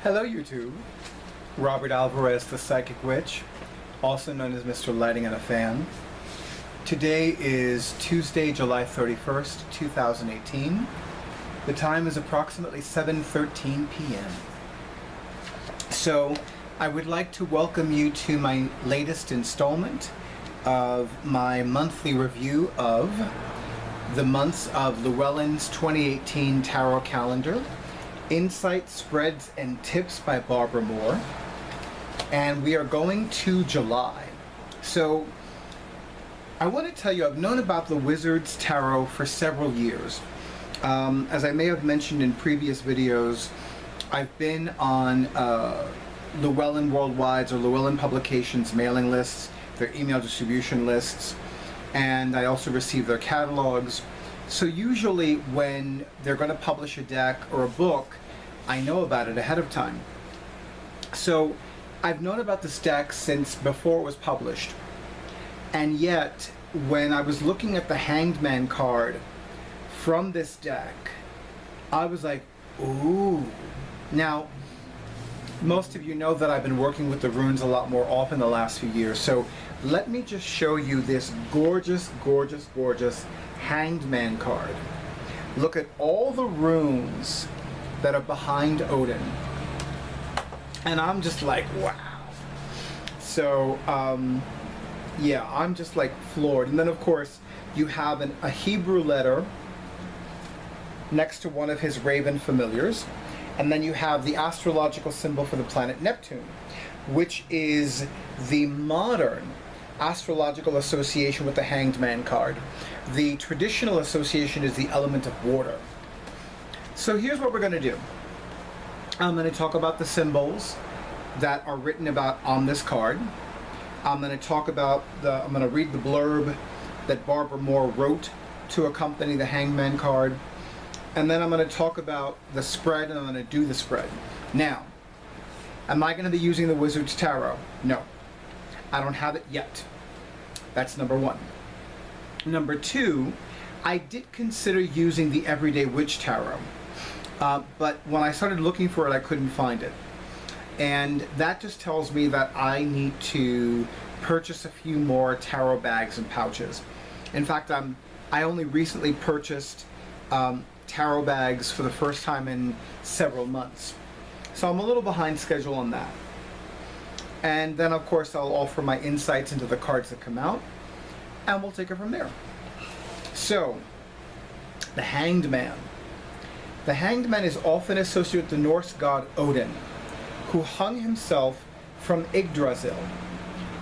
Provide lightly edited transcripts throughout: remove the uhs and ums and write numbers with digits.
Hello YouTube, Robert Alvarez the Psychic Witch, also known as Mr. Lighting and a Fan. Today is Tuesday, July 31st, 2018. The time is approximately 7:13 p.m. So I would like to welcome you to my latest installment of my monthly review of the months of Llewellyn's 2018 Tarot Calendar, Insights, Spreads, and Tips by Barbara Moore. And we are going to July. So I want to tell you, I've known about the Wizard's Tarot for several years. As I may have mentioned in previous videos, I've been on Llewellyn Worldwide's or Llewellyn Publications mailing lists, their email distribution lists, and I also receive their catalogs. So usually when they're going to publish a deck or a book, I know about it ahead of time. So I've known about this deck since before it was published. And yet, when I was looking at the Hanged Man card from this deck, I was like, ooh. Now, most of you know that I've been working with the runes a lot more often the last few years. So let me just show you this gorgeous, gorgeous, gorgeous Hanged Man card. Look at all the runes that are behind Odin. And I'm just like, wow. So, yeah, I'm just like floored. And then of course, you have a Hebrew letter next to one of his raven familiars. And then you have the astrological symbol for the planet Neptune, which is the modern astrological association with the Hanged Man card. The traditional association is the element of water. So here's what we're going to do. I'm going to talk about the symbols that are written about on this card. I'm going to talk about I'm going to read the blurb that Barbara Moore wrote to accompany the Hanged Man card. And then I'm going to talk about the spread, and I'm going to do the spread. Now, am I going to be using the Wizard's Tarot? No. I don't have it yet. That's number one. Number two, I did consider using the Everyday Witch Tarot. But when I started looking for it, I couldn't find it. And that just tells me that I need to purchase a few more tarot bags and pouches. In fact, I only recently purchased tarot bags for the first time in several months. So I'm a little behind schedule on that. And then of course I'll offer my insights into the cards that come out, and we'll take it from there. So, the Hanged Man. The Hanged Man is often associated with the Norse god Odin, who hung himself from Yggdrasil,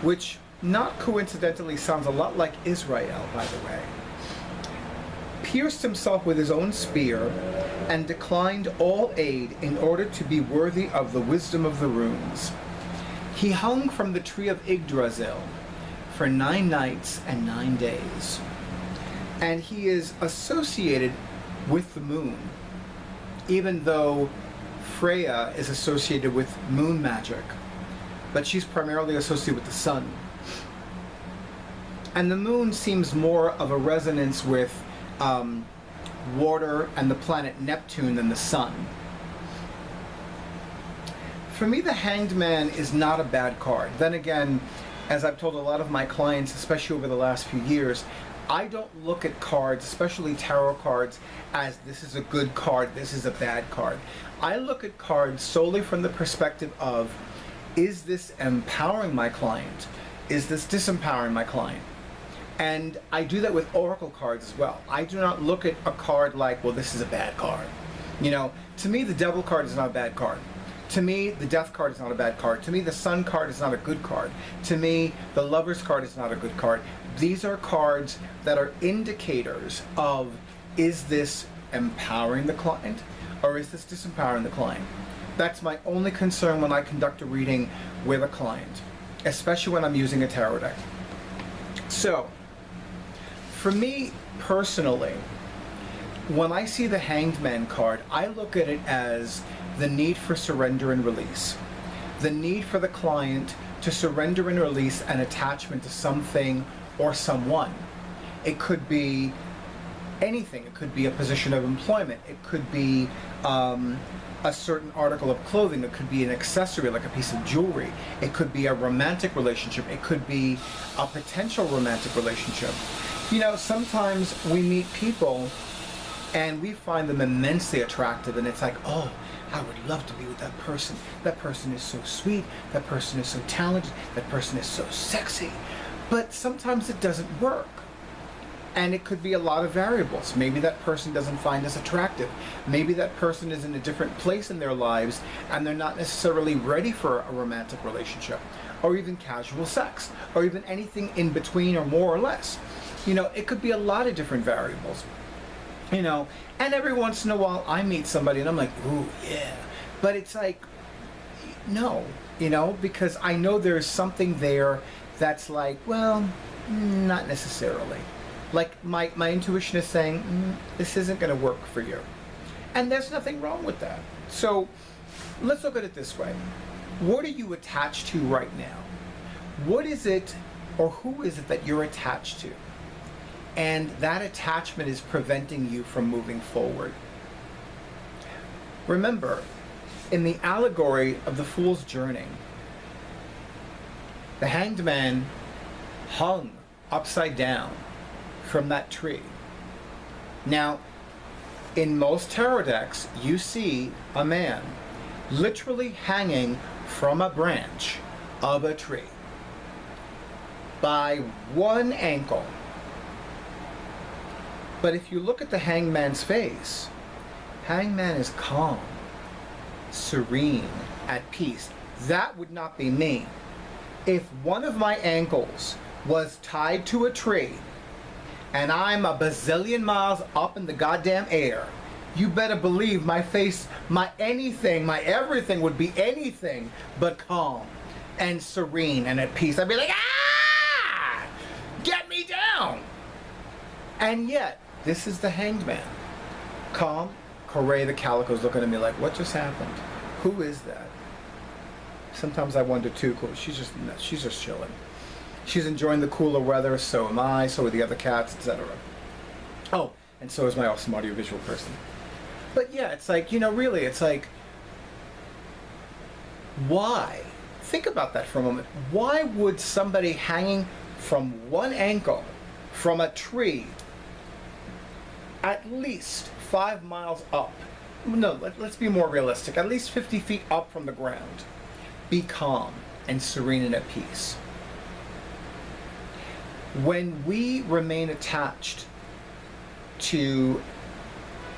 which not coincidentally sounds a lot like Israel, by the way. Pierced himself with his own spear and declined all aid in order to be worthy of the wisdom of the runes. He hung from the tree of Yggdrasil for 9 nights and 9 days. And he is associated with the moon, even though Freya is associated with moon magic, but she's primarily associated with the sun. And the moon seems more of a resonance with water and the planet Neptune than the sun. For me, the Hanged Man is not a bad card. Then again, as I've told a lot of my clients, especially over the last few years, I don't look at cards, especially tarot cards, as this is a good card, this is a bad card. I look at cards solely from the perspective of, is this empowering my client? Is this disempowering my client? And I do that with oracle cards as well. I do not look at a card like, well, this is a bad card. You know, to me, the Devil card is not a bad card. To me, the Death card is not a bad card. To me, the Sun card is not a good card. To me, the Lovers card is not a good card. These are cards that are indicators of, is this empowering the client or is this disempowering the client? That's my only concern when I conduct a reading with a client, especially when I'm using a tarot deck. So, for me personally, when I see the Hanged Man card, I look at it as the need for surrender and release. The need for the client to surrender and release an attachment to something or someone. It could be anything. It could be a position of employment. It could be a certain article of clothing. It could be an accessory, like a piece of jewelry. It could be a romantic relationship. It could be a potential romantic relationship. You know, sometimes we meet people and we find them immensely attractive, and it's like, oh, I would love to be with that person. That person is so sweet. That person is so talented. That person is so sexy. But sometimes it doesn't work. And it could be a lot of variables. Maybe that person doesn't find us attractive. Maybe that person is in a different place in their lives and they're not necessarily ready for a romantic relationship, or even casual sex, or even anything in between, or more or less. You know, it could be a lot of different variables. You know, and every once in a while I meet somebody and I'm like, ooh, yeah. But it's like, no, you know, because I know there's something there that's like, well, not necessarily. Like my intuition is saying, this isn't going to work for you. And there's nothing wrong with that. So let's look at it this way. What are you attached to right now? What is it, or who is it that you're attached to? And that attachment is preventing you from moving forward. Remember, in the allegory of the Fool's Journey, the hanged man hung upside down from that tree. Now, in most tarot decks, you see a man literally hanging from a branch of a tree by one ankle. But if you look at the hangman's face, hangman is calm, serene, at peace. That would not be me. If one of my ankles was tied to a tree and I'm a bazillion miles up in the goddamn air, you better believe my face, my anything, my everything would be anything but calm and serene and at peace. I'd be like, ah! Get me down! And yet, this is the hanged man. Calm. Correa the Calico's looking at me like, what just happened? Who is that? Sometimes I wonder too, she's just chilling. She's enjoying the cooler weather, so am I, so are the other cats, etc. Oh, and so is my awesome audiovisual person. But yeah, it's like, you know, really, it's like, why? Think about that for a moment. Why would somebody hanging from one ankle from a tree at least 5 miles up, no, let's be more realistic, at least 50 feet up from the ground, be calm and serene and at peace? When we remain attached to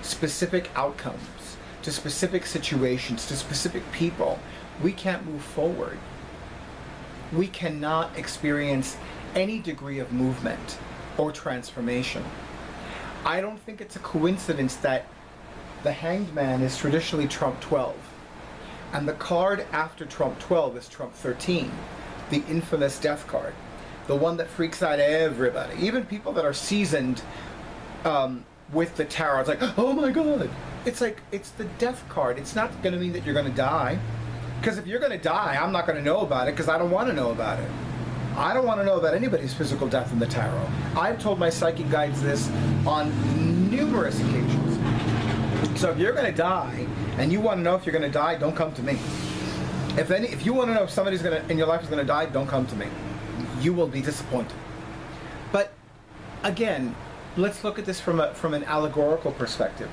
specific outcomes, to specific situations, to specific people, we can't move forward. We cannot experience any degree of movement or transformation. I don't think it's a coincidence that the Hanged Man is traditionally Trump 12, and the card after Trump 12 is Trump 13, the infamous death card, the one that freaks out everybody, even people that are seasoned with the tarot. It's like, oh my god, it's like, it's the death card. It's not going to mean that you're going to die, because if you're going to die, I'm not going to know about it, because I don't want to know about it. I don't want to know about anybody's physical death in the tarot. I've told my psychic guides this on numerous occasions. So if you're going to die, and you want to know if you're going to die, don't come to me. If you want to know if somebody's in your life is going to die, don't come to me. You will be disappointed. But again, let's look at this from an allegorical perspective.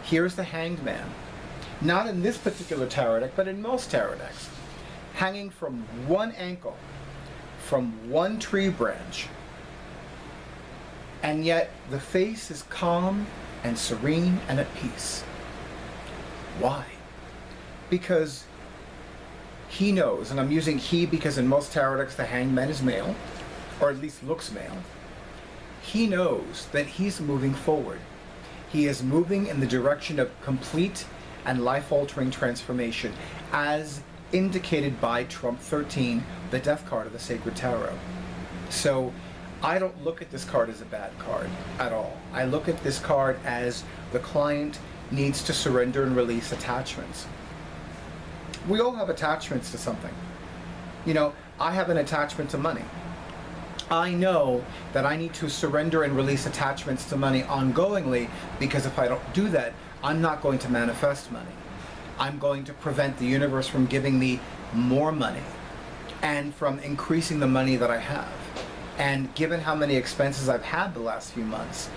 Here's the Hanged Man. Not in this particular tarot deck, but in most tarot decks. Hanging from one ankle, from one tree branch. And yet the face is calm and serene and at peace. Why? Because he knows, and I'm using he because in most tarot decks the Hanged Man is male, or at least looks male. He knows that he's moving forward. He is moving in the direction of complete and life-altering transformation, as indicated by Trump 13, the death card of the Sacred Tarot. So I don't look at this card as a bad card at all. I look at this card as the client needs to surrender and release attachments. We all have attachments to something. You know, I have an attachment to money. I know that I need to surrender and release attachments to money ongoingly, because if I don't do that, I'm not going to manifest money. I'm going to prevent the universe from giving me more money and from increasing the money that I have. And given how many expenses I've had the last few months,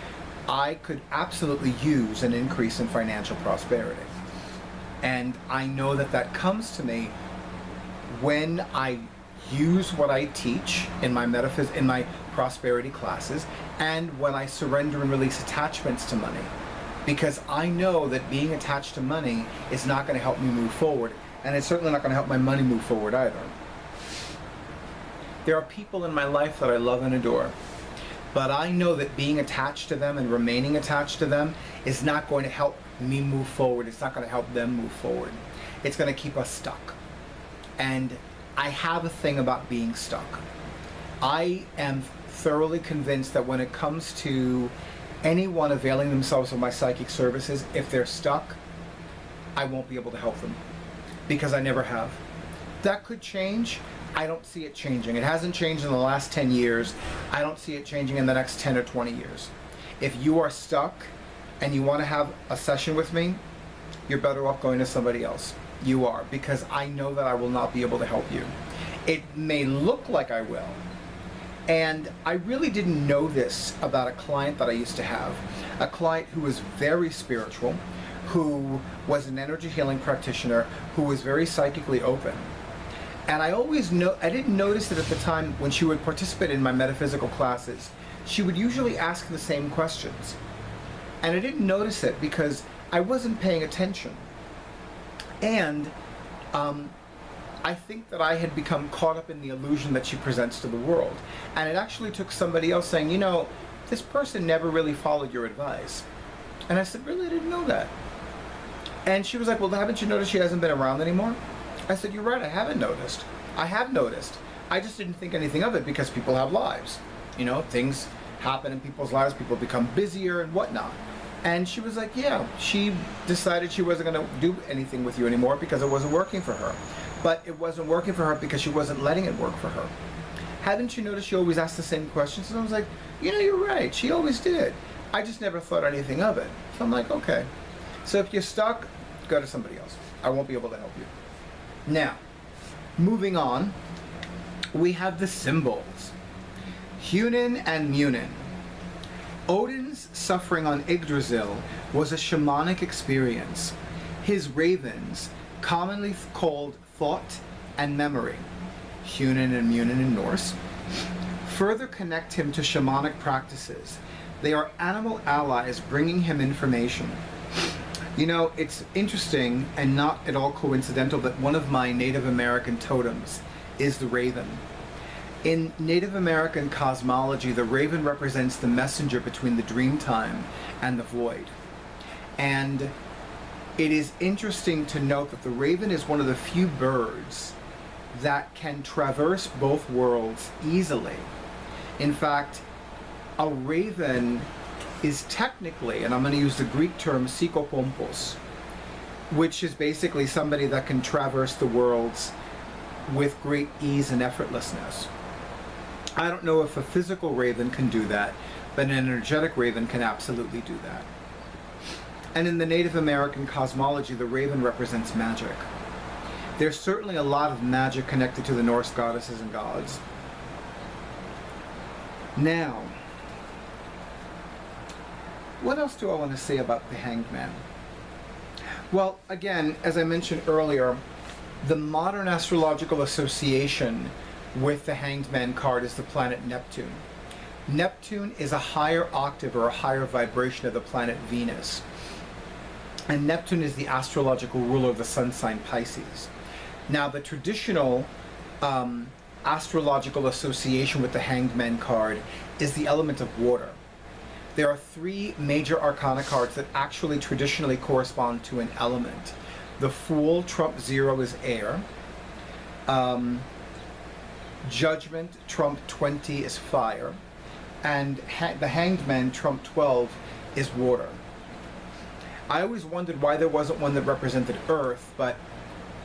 I could absolutely use an increase in financial prosperity. And I know that that comes to me when I use what I teach in my in my prosperity classes, and when I surrender and release attachments to money. Because I know that being attached to money is not going to help me move forward, and it's certainly not going to help my money move forward either. There are people in my life that I love and adore, but I know that being attached to them and remaining attached to them is not going to help me move forward. It's not going to help them move forward. It's going to keep us stuck. And I have a thing about being stuck. I am thoroughly convinced that when it comes to anyone availing themselves of my psychic services, if they're stuck, I won't be able to help them, because I never have. That could change. I don't see it changing. It hasn't changed in the last 10 years. I don't see it changing in the next 10 or 20 years. If you are stuck and you want to have a session with me, you're better off going to somebody else. You are, because I know that I will not be able to help you. It may look like I will. And I really didn't know this about a client that I used to have. A client who was very spiritual, who was an energy healing practitioner, who was very psychically open. And I didn't notice it at the time when she would participate in my metaphysical classes. She would usually ask the same questions. And I didn't notice it because I wasn't paying attention. And I think that I had become caught up in the illusion that she presents to the world. And it actually took somebody else saying, you know, this person never really followed your advice. And I said, really? I didn't know that. And she was like, well, haven't you noticed she hasn't been around anymore? I said, you're right, I haven't noticed. I have noticed. I just didn't think anything of it because people have lives. You know, things happen in people's lives, people become busier and whatnot. And she was like, yeah, she decided she wasn't going to do anything with you anymore because it wasn't working for her. But it wasn't working for her because she wasn't letting it work for her. Hadn't you noticed she always asked the same questions? And I was like, you know, you're right, she always did. I just never thought anything of it. So I'm like, okay. So if you're stuck, go to somebody else. I won't be able to help you. Now, moving on, we have the symbols. Huginn and Muninn. Odin's suffering on Yggdrasil was a shamanic experience. His ravens, commonly called thought and memory, Huginn and Muninn in Norse, further connect him to shamanic practices. They are animal allies bringing him information. You know, it's interesting and not at all coincidental that one of my Native American totems is the raven. In Native American cosmology, the raven represents the messenger between the dream time and the void. And it is interesting to note that the raven is one of the few birds that can traverse both worlds easily. In fact, a raven is technically, and I'm going to use the Greek term psychopompos, which is basically somebody that can traverse the worlds with great ease and effortlessness. I don't know if a physical raven can do that, but an energetic raven can absolutely do that. And in the Native American cosmology, the raven represents magic. There's certainly a lot of magic connected to the Norse goddesses and gods. Now, what else do I want to say about the Hanged Man? Well, again, as I mentioned earlier, the modern astrological association with the Hanged Man card is the planet Neptune. Neptune is a higher octave or a higher vibration of the planet Venus. And Neptune is the astrological ruler of the sun sign Pisces. Now, the traditional astrological association with the Hanged Man card is the element of water. There are three major arcana cards that actually traditionally correspond to an element. The Fool, trump 0, is air. Judgment, trump 20, is fire. And the Hanged Man, trump 12, is water. I always wondered why there wasn't one that represented Earth, but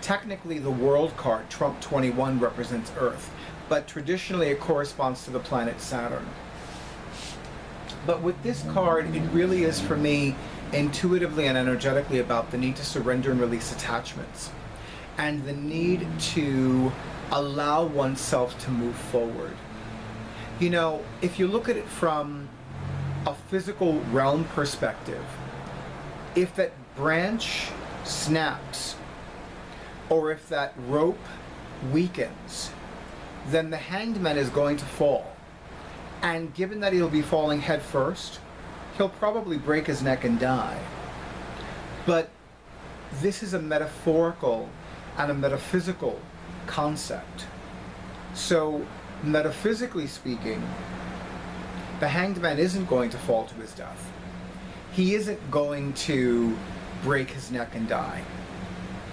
technically the World card, trump 21, represents Earth. but traditionally it corresponds to the planet Saturn. But with this card, it really is for me intuitively and energetically about the need to surrender and release attachments, and the need to allow oneself to move forward. You know, if you look at it from a physical realm perspective, if that branch snaps, or if that rope weakens, then the hanged man is going to fall. And given that he'll be falling head first, he'll probably break his neck and die. But this is a metaphorical and a metaphysical concept. So, metaphysically speaking, the hanged man isn't going to fall to his death. He isn't going to break his neck and die.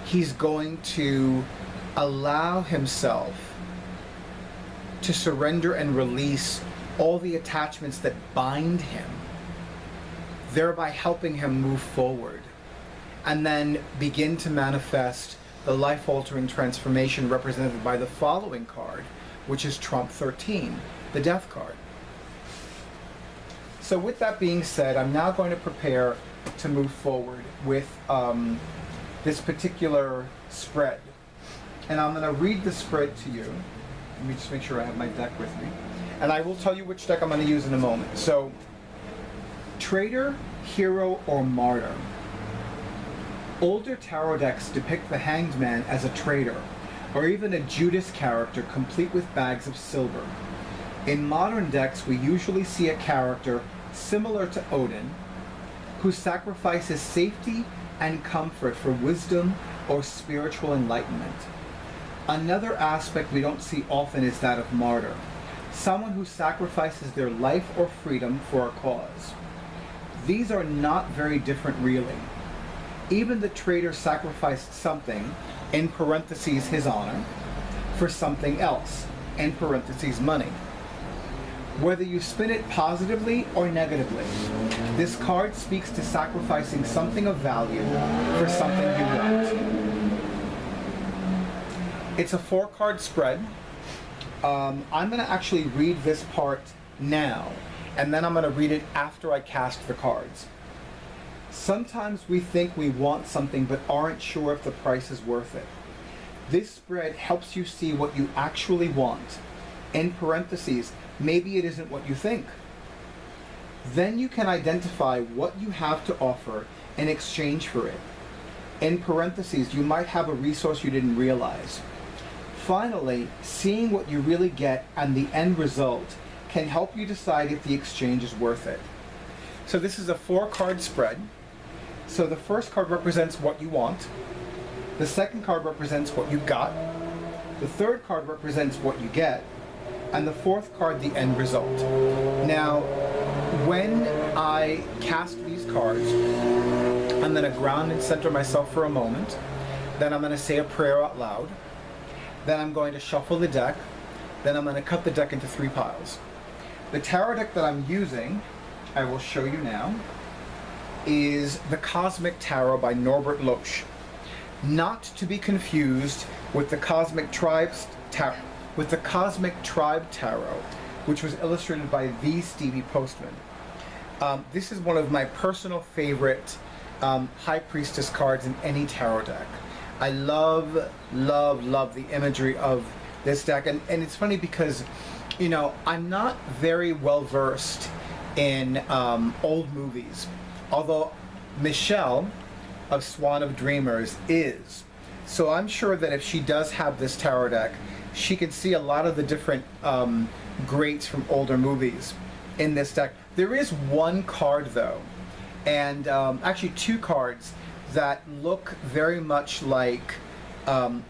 He's going to allow himself to surrender and release all the attachments that bind him, thereby helping him move forward, and then begin to manifest the life-altering transformation represented by the following card, which is Trump 13, the Death card. So with that being said, I'm now going to prepare to move forward with this particular spread. And I'm going to read the spread to you. Let me just make sure I have my deck with me. And I will tell you which deck I'm going to use in a moment. So, Traitor, Hero, or Martyr. Older tarot decks depict the Hanged Man as a traitor, or even a Judas character complete with bags of silver. In modern decks, we usually see a character similar to Odin, who sacrifices safety and comfort for wisdom or spiritual enlightenment. Another aspect we don't see often is that of Martyr, someone who sacrifices their life or freedom for a cause. These are not very different really. Even the traitor sacrificed something, in parentheses his honor, for something else, in parentheses money. Whether you spin it positively or negatively, this card speaks to sacrificing something of value for something you want. It's a 4-card spread. I'm going to actually read this part now, and then I'm going to read it after I cast the cards. Sometimes we think we want something but aren't sure if the price is worth it. This spread helps you see what you actually want. In parentheses, maybe it isn't what you think. Then you can identify what you have to offer in exchange for it. In parentheses, you might have a resource you didn't realize. Finally, seeing what you really get and the end result can help you decide if the exchange is worth it. So this is a 4-card spread. So the first card represents what you want. The second card represents what you got. The third card represents what you get. And the fourth card, the end result. Now, when I cast these cards, I'm going to ground and center myself for a moment. Then I'm going to say a prayer out loud. Then I'm going to shuffle the deck. Then I'm going to cut the deck into 3 piles. The tarot deck that I'm using, I will show you now, is the Cosmic Tarot by Norbert Loesch. Not to be confused with the Cosmic Tribe Tarot, which was illustrated by the Stevie Postman. This is one of my personal favorite High Priestess cards in any tarot deck. I love, love, love the imagery of this deck. And it's funny because, you know, I'm not very well versed in old movies. Although Michelle of Swan of Dreamers is. So I'm sure that if she does have this tarot deck, she can see a lot of the different greats from older movies in this deck. There is one card though, and actually 2 cards that look very much like Robert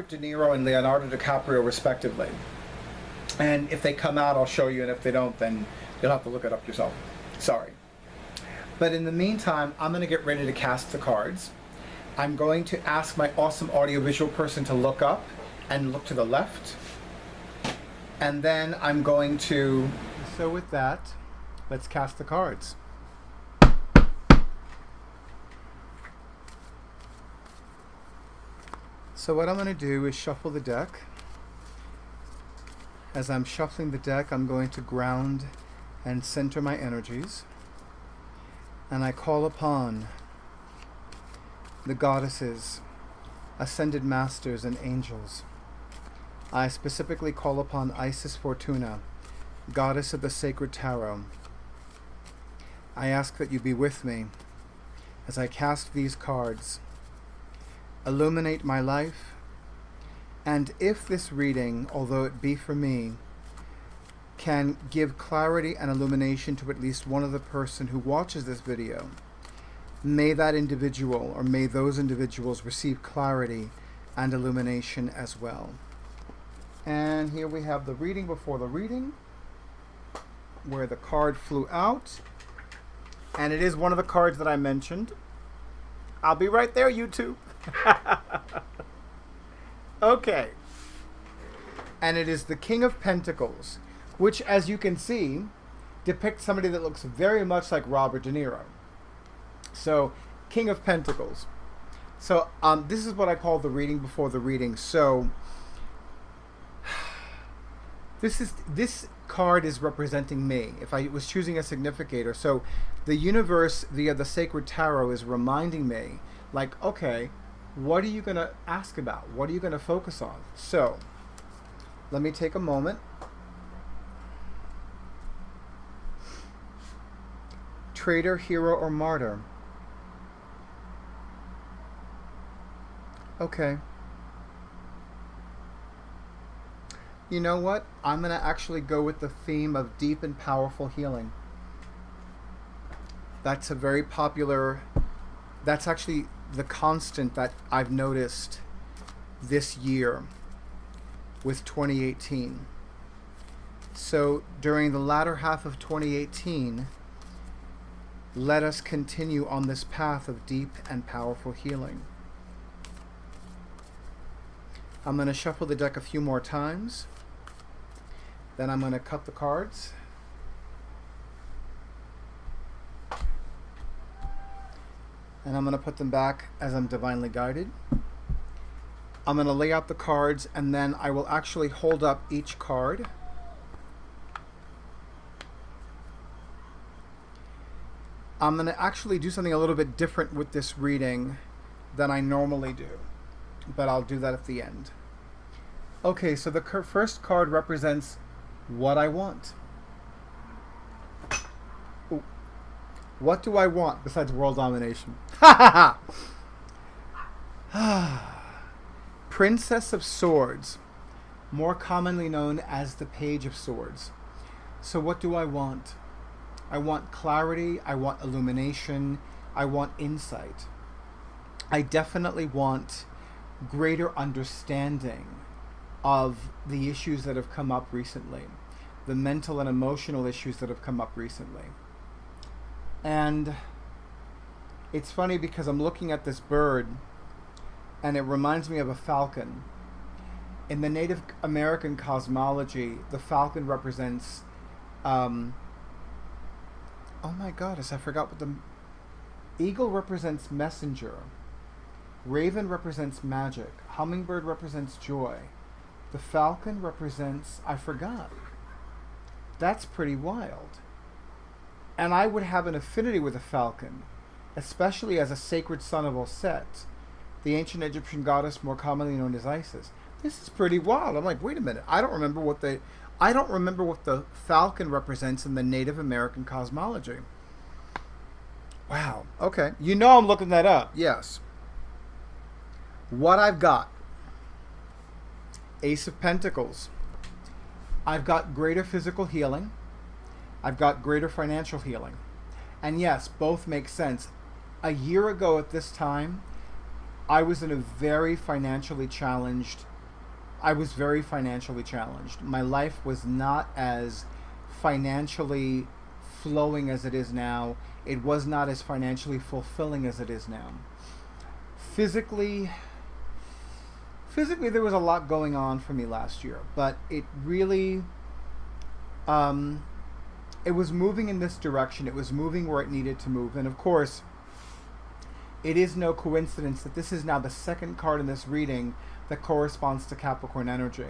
De Niro and Leonardo DiCaprio respectively. And if they come out, I'll show you, and if they don't, then you'll have to look it up yourself. Sorry. But in the meantime, I'm going to get ready to cast the cards. I'm going to ask my awesome audiovisual person to look up and look to the left. And then I'm going to... So with that, let's cast the cards. So what I'm going to do is shuffle the deck. As I'm shuffling the deck, I'm going to ground and center my energies. And I call upon the goddesses, ascended masters, and angels. I specifically call upon Isis Fortuna, goddess of the sacred tarot. I ask that you be with me as I cast these cards. Illuminate my life, and if this reading, although it be for me, can give clarity and illumination to at least one other person who watches this video, may that individual or may those individuals receive clarity and illumination as well. And here we have the reading before the reading, where the card flew out. And it is one of the cards that I mentioned. I'll be right there, YouTube. Okay. And it is the King of Pentacles, which, as you can see, depicts somebody that looks very much like Robert De Niro. So, King of Pentacles. So, this is what I call the reading before the reading. So, this card is representing me, if I was choosing a significator. So, the universe, via the sacred tarot, is reminding me, like, okay, what are you going to ask about? What are you going to focus on? So, let me take a moment. Traitor, hero, or martyr? Okay. You know what? I'm going to actually go with the theme of deep and powerful healing. That's a very popular... That's actually the constant that I've noticed this year with 2018. So during the latter half of 2018, let us continue on this path of deep and powerful healing. I'm going to shuffle the deck a few more times. Then I'm going to cut the cards. And I'm going to put them back as I'm divinely guided. I'm going to lay out the cards, and then I will actually hold up each card. I'm going to actually do something a little bit different with this reading than I normally do, but I'll do that at the end. Okay, so the first card represents what I want. Ooh. What do I want besides world domination? Ha ha ha! Princess of Swords, more commonly known as the Page of Swords. So what do I want? I want clarity, I want illumination, I want insight. I definitely want greater understanding of the issues that have come up recently, the mental and emotional issues that have come up recently. And it's funny because I'm looking at this bird and it reminds me of a falcon. In the Native American cosmology, the falcon represents oh my goddess, I forgot what the... Eagle represents messenger. Raven represents magic. Hummingbird represents joy. The falcon represents... I forgot. That's pretty wild. And I would have an affinity with a falcon, especially as a sacred son of Oset, the ancient Egyptian goddess more commonly known as Isis. This is pretty wild. I'm like, wait a minute. I don't remember what the falcon represents in the Native American cosmology. Wow. Okay. You know I'm looking that up. Yes. What I've got. Ace of Pentacles. I've got greater physical healing. I've got greater financial healing. And yes, both make sense. A year ago at this time, I was very financially challenged. My life was not as financially flowing as it is now. It was not as financially fulfilling as it is now. Physically, there was a lot going on for me last year, but it really, it was moving in this direction. It was moving where it needed to move. And of course, it is no coincidence that this is now the second card in this reading that corresponds to Capricorn energy.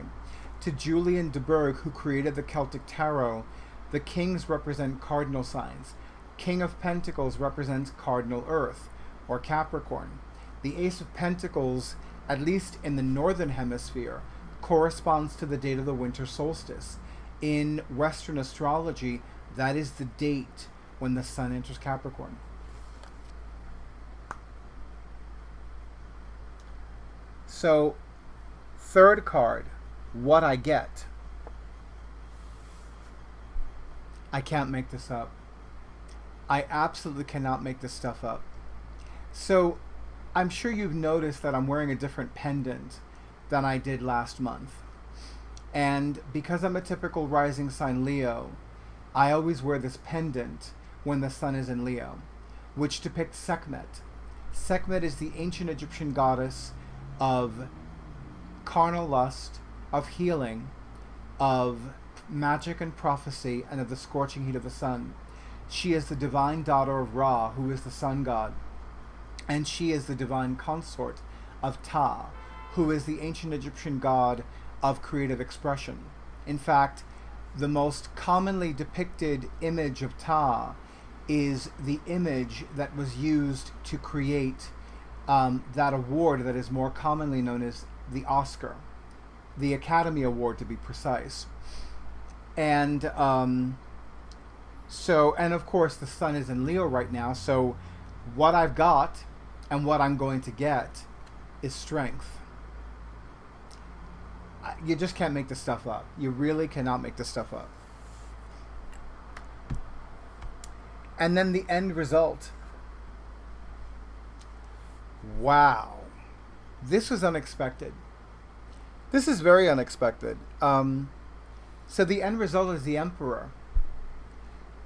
To Julian de Burgh, who created the Celtic Tarot, the kings represent cardinal signs. King of Pentacles represents cardinal Earth, or Capricorn. The Ace of Pentacles, at least in the northern hemisphere, corresponds to the date of the winter solstice. In Western astrology, that is the date when the sun enters Capricorn. So, third card, what I get. I can't make this up. I absolutely cannot make this stuff up. So, I'm sure you've noticed that I'm wearing a different pendant than I did last month. And because I'm a typical rising sign Leo, I always wear this pendant when the sun is in Leo, which depicts Sekhmet. Sekhmet is the ancient Egyptian goddess of carnal lust, of healing, of magic and prophecy, and of the scorching heat of the sun. She is the divine daughter of Ra, who is the sun god, and she is the divine consort of Ta, who is the ancient Egyptian god of creative expression. In fact, the most commonly depicted image of Ta is the image that was used to create that award that is more commonly known as the Oscar, the Academy Award to be precise. And and of course the sun is in Leo right now, so what I've got and what I'm going to get is strength. You just can't make this stuff up. You really cannot make this stuff up. And then the end result. Wow. This was unexpected. This is very unexpected. So the end result is the Emperor.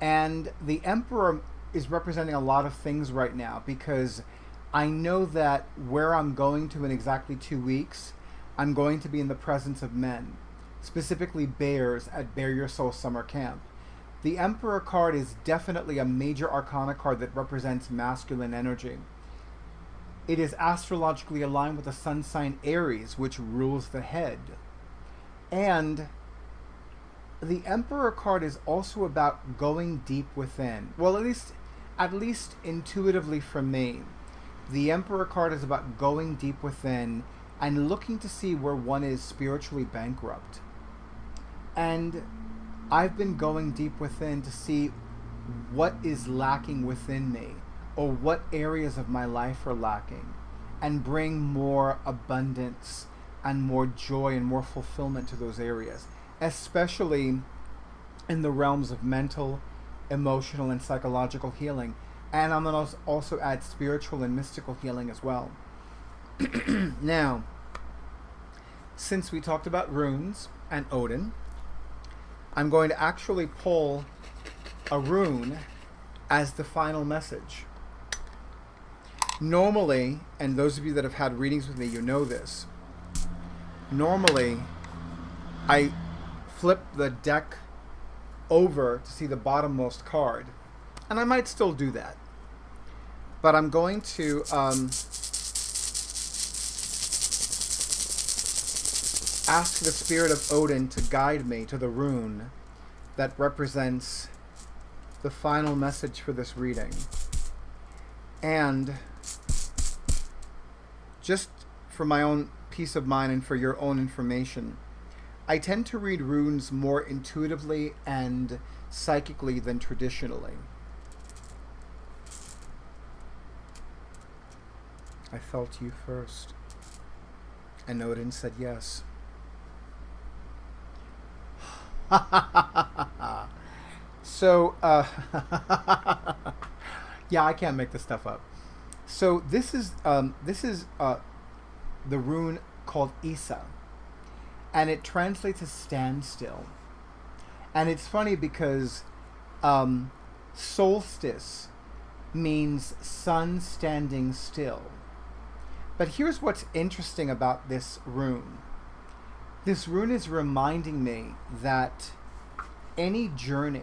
And the Emperor is representing a lot of things right now, because I know that where I'm going to in exactly 2 weeks, I'm going to be in the presence of men, specifically bears at Bear Your Soul Summer Camp. The Emperor card is definitely a major arcana card that represents masculine energy. It is astrologically aligned with the sun sign Aries, which rules the head. And the Emperor card is also about going deep within. Well, at least intuitively for me, the Emperor card is about going deep within and looking to see where one is spiritually bankrupt. And I've been going deep within to see what is lacking within me, or what areas of my life are lacking, and bring more abundance and more joy and more fulfillment to those areas, especially in the realms of mental, emotional, and psychological healing. And I'm going to also add spiritual and mystical healing as well. Now, since we talked about runes and Odin, I'm going to actually pull a rune as the final message. Normally, and those of you that have had readings with me, you know this. Normally, I flip the deck over to see the bottommost card, and I might still do that. But I'm going to ask the spirit of Odin to guide me to the rune that represents the final message for this reading. And just for my own peace of mind and for your own information, I tend to read runes more intuitively and psychically than traditionally. I felt you first. And Odin said yes. So, yeah, I can't make this stuff up. So this is the rune called Isa, and it translates as stand still. And it's funny because solstice means sun standing still. But here's what's interesting about this rune. This rune is reminding me that any journey,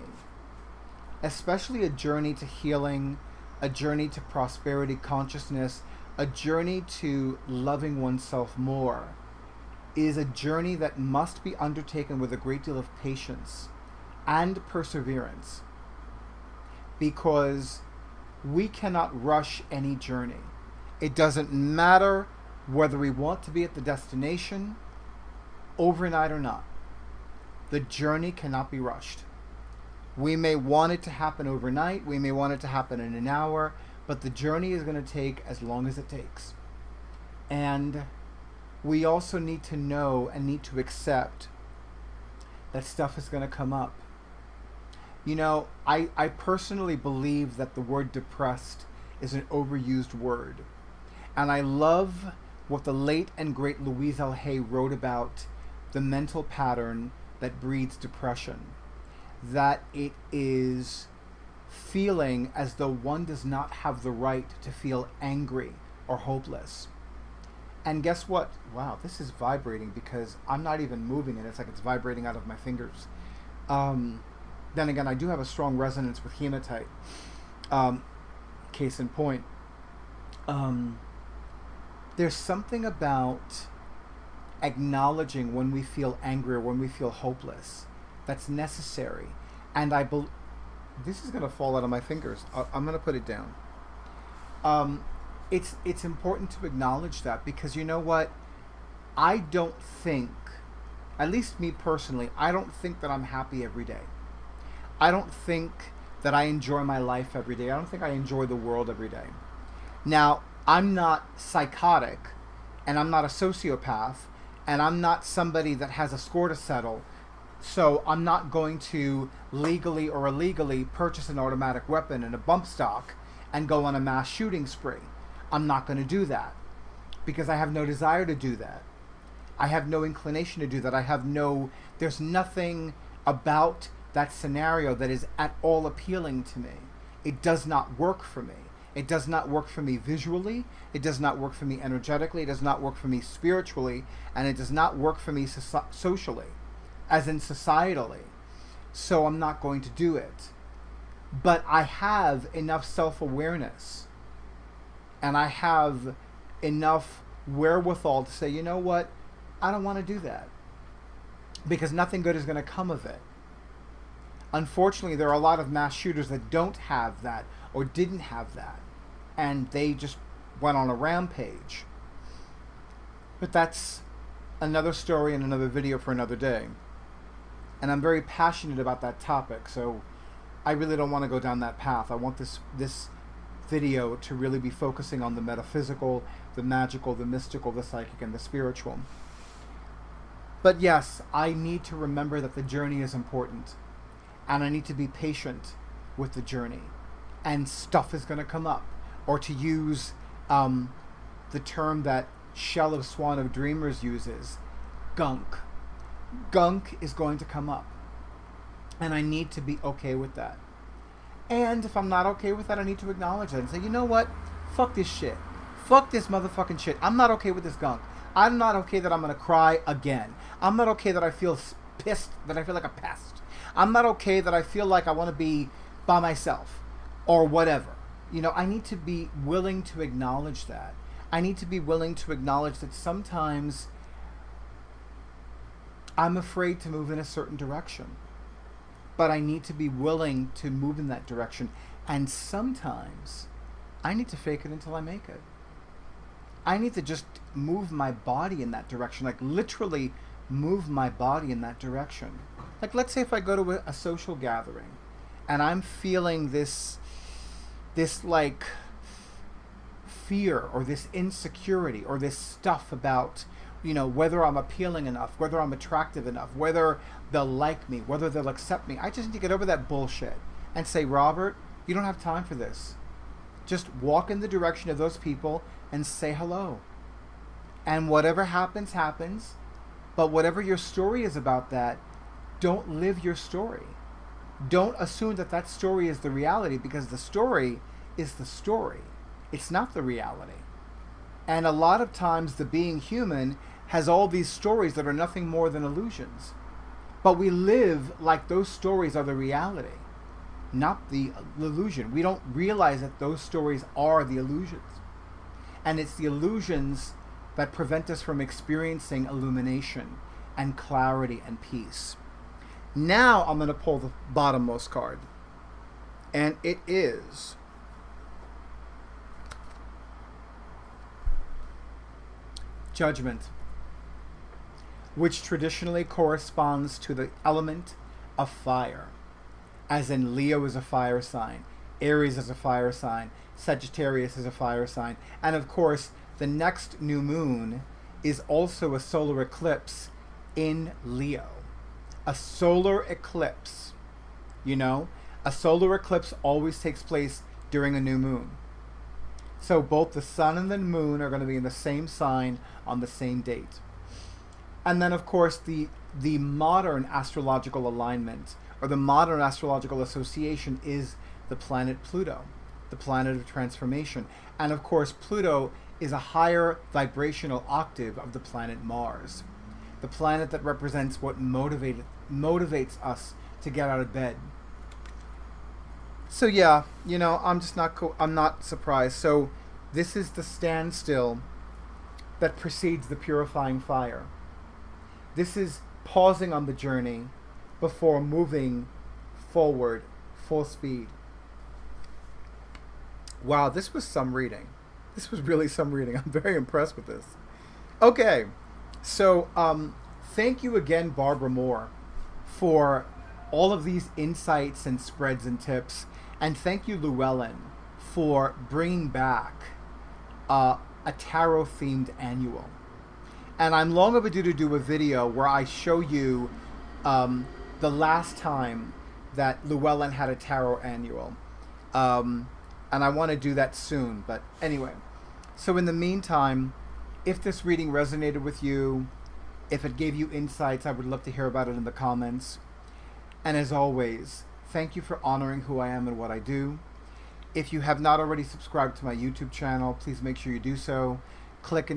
especially a journey to healing, a journey to prosperity consciousness, a journey to loving oneself more, is a journey that must be undertaken with a great deal of patience and perseverance, because we cannot rush any journey. It doesn't matter whether we want to be at the destination overnight or not. The journey cannot be rushed. We may want it to happen overnight, we may want it to happen in an hour, but the journey is going to take as long as it takes. And we also need to know and need to accept that stuff is going to come up. You know, I personally believe that the word depressed is an overused word. And I love what the late and great Louise L. Hay wrote about the mental pattern that breeds depression. That it is feeling as though one does not have the right to feel angry or hopeless. And guess what? Wow, this is vibrating because I'm not even moving it. It's like it's vibrating out of my fingers. Then again, I do have a strong resonance with hematite. Case in point. There's something about acknowledging when we feel angry or when we feel hopeless that's necessary. And this is going to fall out of my fingers. I'm going to put it down. It's important to acknowledge that, because you know what? I don't think, at least me personally, I don't think that I'm happy every day. I don't think that I enjoy my life every day. I don't think I enjoy the world every day. Now, I'm not psychotic, and I'm not a sociopath, and I'm not somebody that has a score to settle, so I'm not going to legally or illegally purchase an automatic weapon and a bump stock and go on a mass shooting spree. I'm not going to do that, because I have no desire to do that. I have no inclination to do that. There's nothing about that scenario that is at all appealing to me. It does not work for me. It does not work for me visually. It does not work for me energetically. It does not work for me spiritually. And it does not work for me socially, as in societally. So I'm not going to do it. But I have enough self-awareness, and I have enough wherewithal to say, you know what? I don't want to do that, because nothing good is going to come of it. Unfortunately, there are a lot of mass shooters that don't have that or didn't have that, and they just went on a rampage. But that's another story and another video for another day. And I'm very passionate about that topic, so I really don't want to go down that path. I want this video to really be focusing on the metaphysical, the magical, the mystical, the psychic, and the spiritual. But yes, I need to remember that the journey is important. And I need to be patient with the journey. And stuff is going to come up. Or to use the term that Shell of Swan of Dreamers uses, gunk. Gunk is going to come up. And I need to be okay with that. And if I'm not okay with that, I need to acknowledge that and say, you know what? Fuck this shit. Fuck this motherfucking shit. I'm not okay with this gunk. I'm not okay that I'm going to cry again. I'm not okay that I feel pissed, that I feel like a pest. I'm not okay that I feel like I want to be by myself or whatever. You know, I need to be willing to acknowledge that. I need to be willing to acknowledge that sometimes I'm afraid to move in a certain direction. But I need to be willing to move in that direction. And sometimes I need to fake it until I make it. I need to just move my body in that direction. Like literally move my body in that direction. Like let's say if I go to a social gathering and I'm feeling this like fear or this insecurity or this stuff about, you know, whether I'm appealing enough, whether I'm attractive enough, whether they'll like me, whether they'll accept me. I just need to get over that bullshit and say, Robert, you don't have time for this. Just walk in the direction of those people and say hello. And whatever happens, happens. But whatever your story is about that, don't live your story. Don't assume that that story is the reality, because the story is the story. It's not the reality. And a lot of times the being human has all these stories that are nothing more than illusions. But we live like those stories are the reality. not the illusion. We don't realize that those stories are the illusions. And it's the illusions that prevent us from experiencing illumination and clarity and peace. Now I'm going to pull the bottommost card. And it is Judgment, which traditionally corresponds to the element of fire, as in Leo is a fire sign, Aries is a fire sign, Sagittarius is a fire sign, and of course the next new moon is also a solar eclipse in Leo. A solar eclipse, you know, a solar eclipse always takes place during a new moon. So both the sun and the moon are going to be in the same sign on the same date. And then, of course, the modern astrological alignment, or the modern astrological association, is the planet Pluto, the planet of transformation. And, of course, Pluto is a higher vibrational octave of the planet Mars, the planet that represents what motivates us to get out of bed. So yeah, you know, I'm not surprised. So this is the standstill that precedes the purifying fire. This is pausing on the journey before moving forward full speed. Wow, this was some reading. This was really some reading. I'm very impressed with this. Okay, so thank you again, Barbara Moore, for all of these insights and spreads and tips. And thank you, Llewellyn, for bringing back a tarot-themed annual. And I'm long overdue to do a video where I show you the last time that Llewellyn had a tarot annual. And I want to do that soon. But anyway, so in the meantime, if this reading resonated with you, if it gave you insights, I would love to hear about it in the comments. And as always, thank you for honoring who I am and what I do. If you have not already subscribed to my YouTube channel, please make sure you do so. Click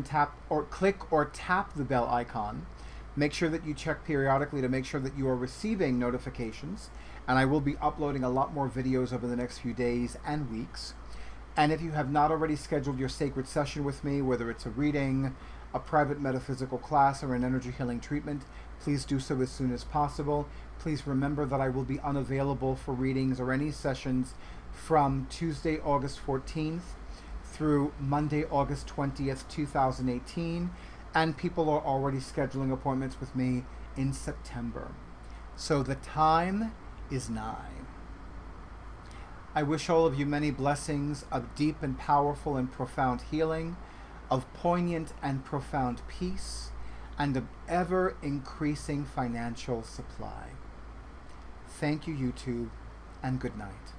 or tap the bell icon. Make sure that you check periodically to make sure that you are receiving notifications. And I will be uploading a lot more videos over the next few days and weeks. And if you have not already scheduled your sacred session with me, whether it's a reading, a private metaphysical class, or an energy healing treatment, please do so as soon as possible. Please remember that I will be unavailable for readings or any sessions from Tuesday, August 14th through Monday, August 20th, 2018. And people are already scheduling appointments with me in September. So the time is nigh. I wish all of you many blessings of deep and powerful and profound healing, of poignant and profound peace, and of ever-increasing financial supply. Thank you, YouTube, and good night.